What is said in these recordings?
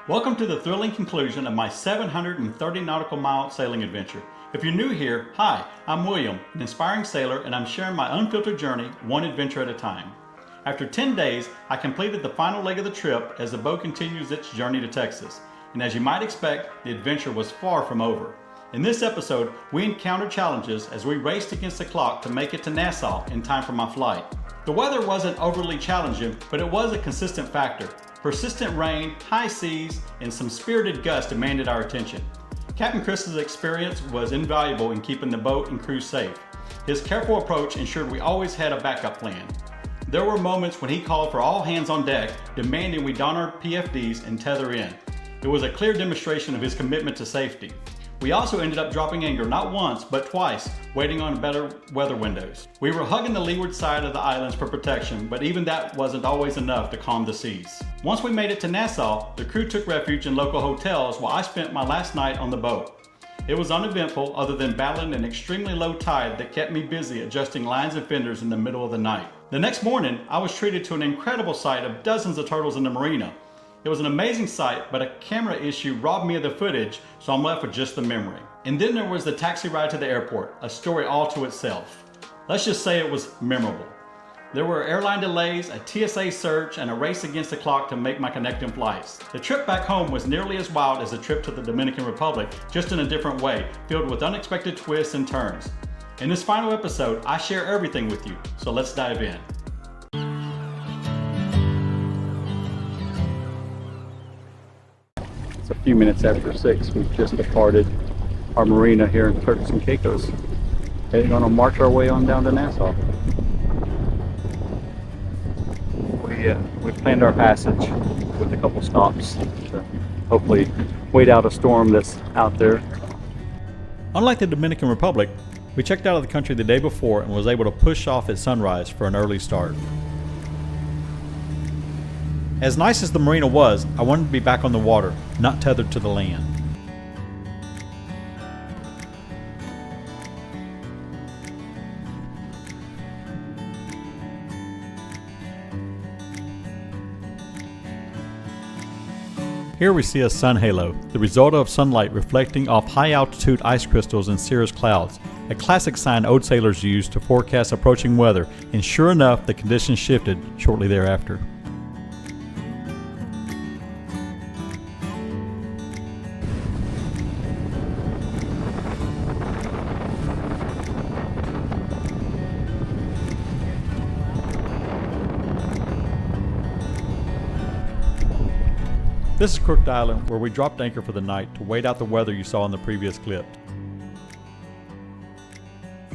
Welcome to the thrilling conclusion of my 730 nautical mile sailing adventure. If you're new here, hi, I'm William, an inspiring sailor, and I'm sharing my unfiltered journey, one adventure at a time. After 10 days, I completed the final leg of the trip as the boat continues its journey to Texas. And as you might expect, the adventure was far from over. In this episode, we encountered challenges as we raced against the clock to make it to Nassau in time for my flight. The weather wasn't overly challenging, but it was a consistent factor. Persistent rain, high seas, and some spirited gusts demanded our attention. Captain Chris's experience was invaluable in keeping the boat and crew safe. His careful approach ensured we always had a backup plan. There were moments when he called for all hands on deck, demanding we don our PFDs and tether in. It was a clear demonstration of his commitment to safety. We also ended up dropping anchor not once, but twice, waiting on better weather windows. We were hugging the leeward side of the islands for protection, but even that wasn't always enough to calm the seas. Once we made it to Nassau, the crew took refuge in local hotels while I spent my last night on the boat. It was uneventful other than battling an extremely low tide that kept me busy adjusting lines and fenders in the middle of the night. The next morning, I was treated to an incredible sight of dozens of turtles in the marina. It was an amazing sight, but a camera issue robbed me of the footage, so I'm left with just the memory. And then there was the taxi ride to the airport, a story all to itself. Let's just say it was memorable. There were airline delays, a TSA search, and a race against the clock to make my connecting flights. The trip back home was nearly as wild as the trip to the Dominican Republic, just in a different way, filled with unexpected twists and turns. In this final episode, I share everything with you, so let's dive in. It's a few minutes after 6. We've just departed our marina here in Turks and Caicos. Heading on to march our way on down to Nassau. We planned our passage with a couple stops to hopefully wait out a storm that's out there. Unlike the Dominican Republic, we checked out of the country the day before and was able to push off at sunrise for an early start. As nice as the marina was, I wanted to be back on the water, not tethered to the land. Here we see a sun halo, the result of sunlight reflecting off high-altitude ice crystals and cirrus clouds, a classic sign old sailors used to forecast approaching weather, and sure enough, the conditions shifted shortly thereafter. This is Crooked Island, where we dropped anchor for the night to wait out the weather you saw in the previous clip.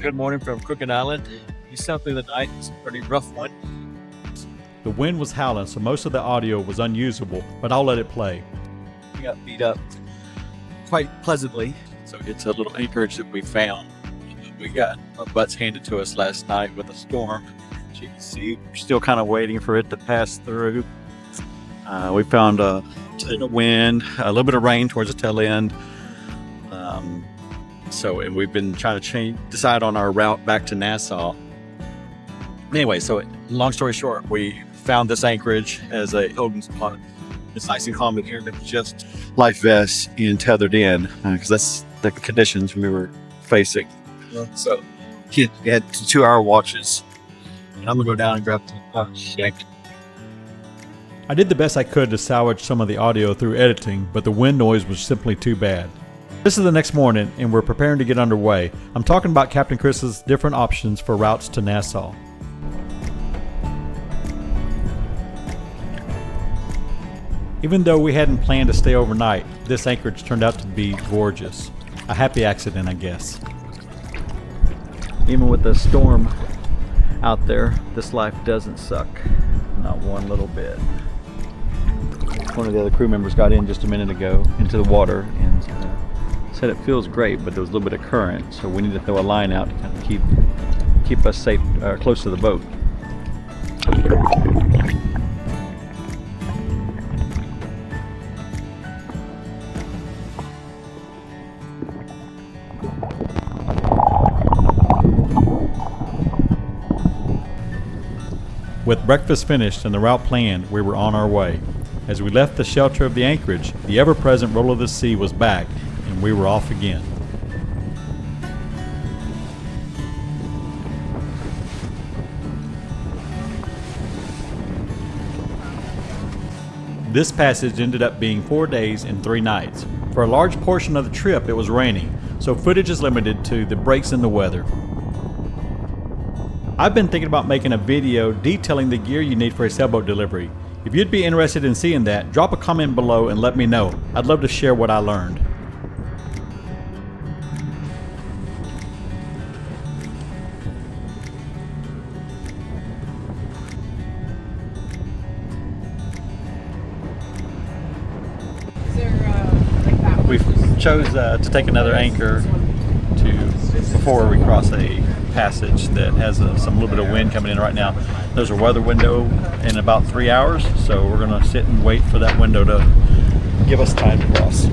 Good morning from Crooked Island. You slept through the night. It's a pretty rough one. The wind was howling, so most of the audio was unusable, but I'll let it play. We got beat up quite pleasantly. So it's a little anchorage that we found. We got our butts handed to us last night with a storm. As you can see, we're still kind of waiting for it to pass through. We found a wind, a little bit of rain towards the tail end. And we've been trying to decide on our route back to Nassau. Anyway, so long story short, we found this anchorage as a holding spot. It's nice and calm in here. It's just life vests and tethered in because that's the conditions we were facing. So we had 2-hour watches. And I'm gonna go down and grab the shank. I did the best I could to salvage some of the audio through editing, but the wind noise was simply too bad. This is the next morning, and we're preparing to get underway. I'm talking about Captain Chris's different options for routes to Nassau. Even though we hadn't planned to stay overnight, this anchorage turned out to be gorgeous. A happy accident, I guess. Even with the storm out there, this life doesn't suck. Not one little bit. One of the other crew members got in just a minute ago into the water and said it feels great, but there was a little bit of current, so we need to throw a line out to kind of keep us safe, close to the boat. With breakfast finished and the route planned, we were on our way. As we left the shelter of the anchorage, the ever-present roll of the sea was back, and we were off again. This passage ended up being 4 days and 3 nights. For a large portion of the trip it was raining, so footage is limited to the breaks in the weather. I've been thinking about making a video detailing the gear you need for a sailboat delivery. If you'd be interested in seeing that, drop a comment below and let me know. I'd love to share what I learned. We chose to take another anchor before we cross a passage that has some little bit of wind coming in right now. There's a weather window in about 3 hours, so we're going to sit and wait for that window to give us time to cross.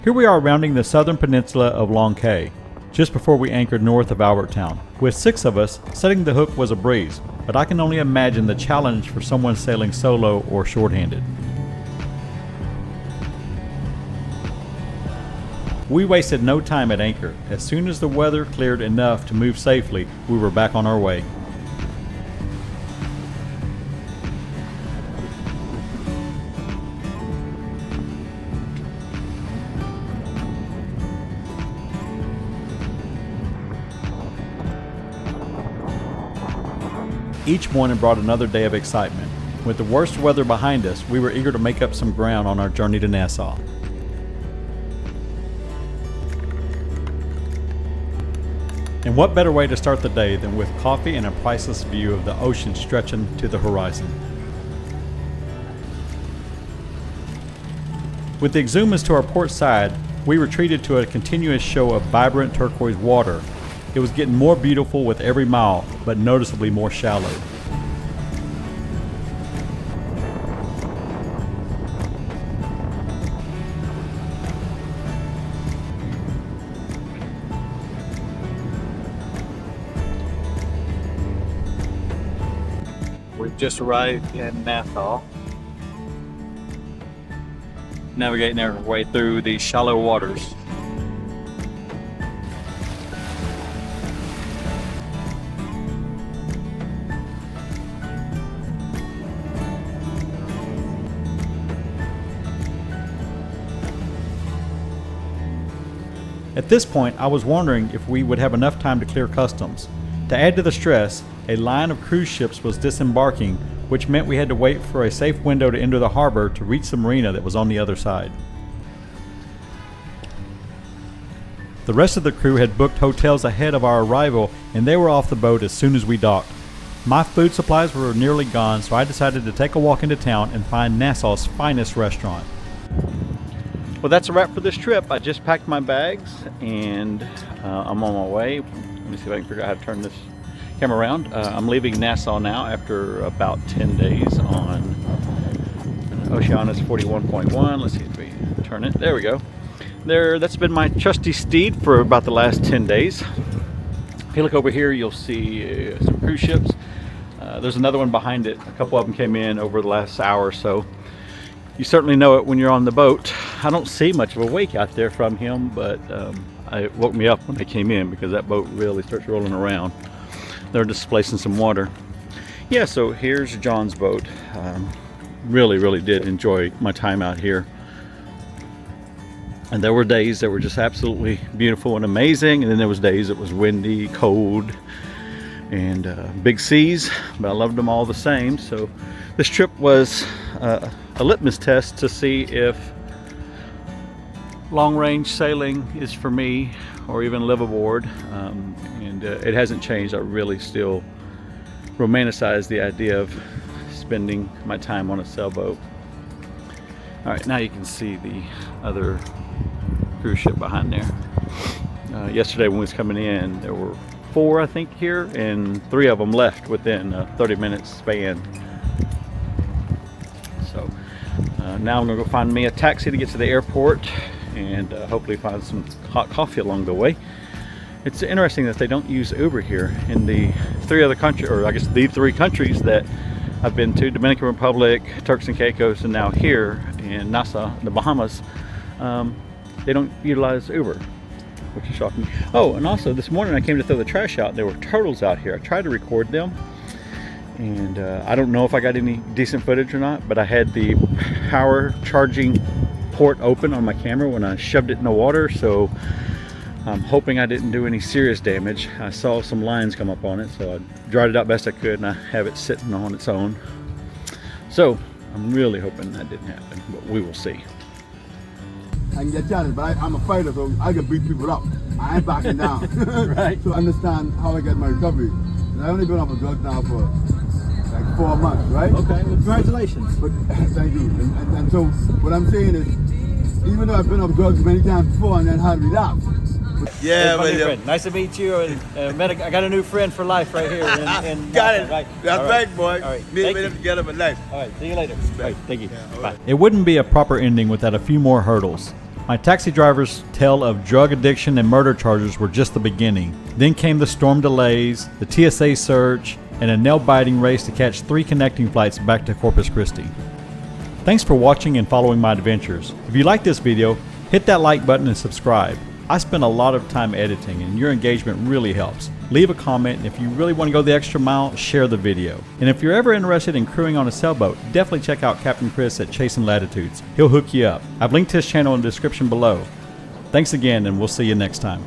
Here we are rounding the southern peninsula of Long Cay, just before we anchored north of Albertown. With 6 of us, setting the hook was a breeze, but I can only imagine the challenge for someone sailing solo or shorthanded. We wasted no time at anchor. As soon as the weather cleared enough to move safely, we were back on our way. Each morning brought another day of excitement. With the worst weather behind us, we were eager to make up some ground on our journey to Nassau. And what better way to start the day than with coffee and a priceless view of the ocean stretching to the horizon. With the exumas to our port side, we were treated to a continuous show of vibrant turquoise water. It was getting more beautiful with every mile, but noticeably more shallow. We've just arrived in Nassau, navigating our way through these shallow waters. At this point, I was wondering if we would have enough time to clear customs. To add to the stress, a line of cruise ships was disembarking, which meant we had to wait for a safe window to enter the harbor to reach the marina that was on the other side. The rest of the crew had booked hotels ahead of our arrival, and they were off the boat as soon as we docked. My food supplies were nearly gone, so I decided to take a walk into town and find Nassau's finest restaurant. Well, that's a wrap for this trip. I just packed my bags and I'm on my way. Let me see if I can figure out how to turn this camera around. I'm leaving Nassau now after about 10 days on Oceanus 41.1. Let's see if we turn it. There we go. That's been my trusty steed for about the last 10 days. If you look over here, you'll see some cruise ships. There's another one behind it. A couple of them came in over the last hour or so. You certainly know it when you're on the boat. I don't see much of a wake out there from him, but it woke me up when I came in because that boat really starts rolling around. They're displacing some water. Yeah, so here's John's boat. Really did enjoy my time out here. And there were days that were just absolutely beautiful and amazing, and then there was days that was windy, cold, and big seas, but I loved them all the same. So this trip was a litmus test to see if long-range sailing is for me, or even live aboard, and it hasn't changed. I really still romanticize the idea of spending my time on a sailboat. All right, now you can see the other cruise ship behind there. Yesterday when we was coming in, there were 4, I think, here, and 3 of them left within a 30-minute span. So now I'm gonna go find me a taxi to get to the airport, and hopefully find some hot coffee along the way. It's interesting that they don't use Uber here in the 3 other countries, or I guess the 3 countries that I've been to: Dominican Republic, Turks and Caicos, and now here in Nassau, the Bahamas. They don't utilize Uber, which is shocking. Oh, and also this morning I came to throw the trash out. There were turtles out here. I tried to record them, and I don't know if I got any decent footage or not, but I had the power charging port open on my camera when I shoved it in the water, so I'm hoping I didn't do any serious damage. I saw some lines come up on it, so I dried it out best I could, and I have it sitting on its own. So I'm really hoping that didn't happen, but we will see. I can get challenged, but I'm a fighter, so I can beat people up. I ain't backing down. Right. So I understand how I get my recovery. And I've only been off of drugs now for like 4 months, right? Okay, well, congratulations. But thank you. And so what I'm saying is, even though I've been off drugs many times before and then had relapse. Yeah, my new but friend. Nice to meet you. And I got a new friend for life right here. In got it. Right. That's All right, boy. All right. Me Thank and you. them together for life. All right. See you later. All right. Thank you. Bye. It wouldn't be a proper ending without a few more hurdles. My taxi driver's tale of drug addiction and murder charges were just the beginning. Then came the storm delays, the TSA search, and a nail-biting race to catch 3 connecting flights back to Corpus Christi. Thanks for watching and following my adventures. If you like this video, hit that like button and subscribe. I spend a lot of time editing, and your engagement really helps. Leave a comment, and if you really want to go the extra mile, share the video. And if you're ever interested in crewing on a sailboat, definitely check out Captain Chris at Chasing Latitudes. He'll hook you up. I've linked his channel in the description below. Thanks again, and we'll see you next time.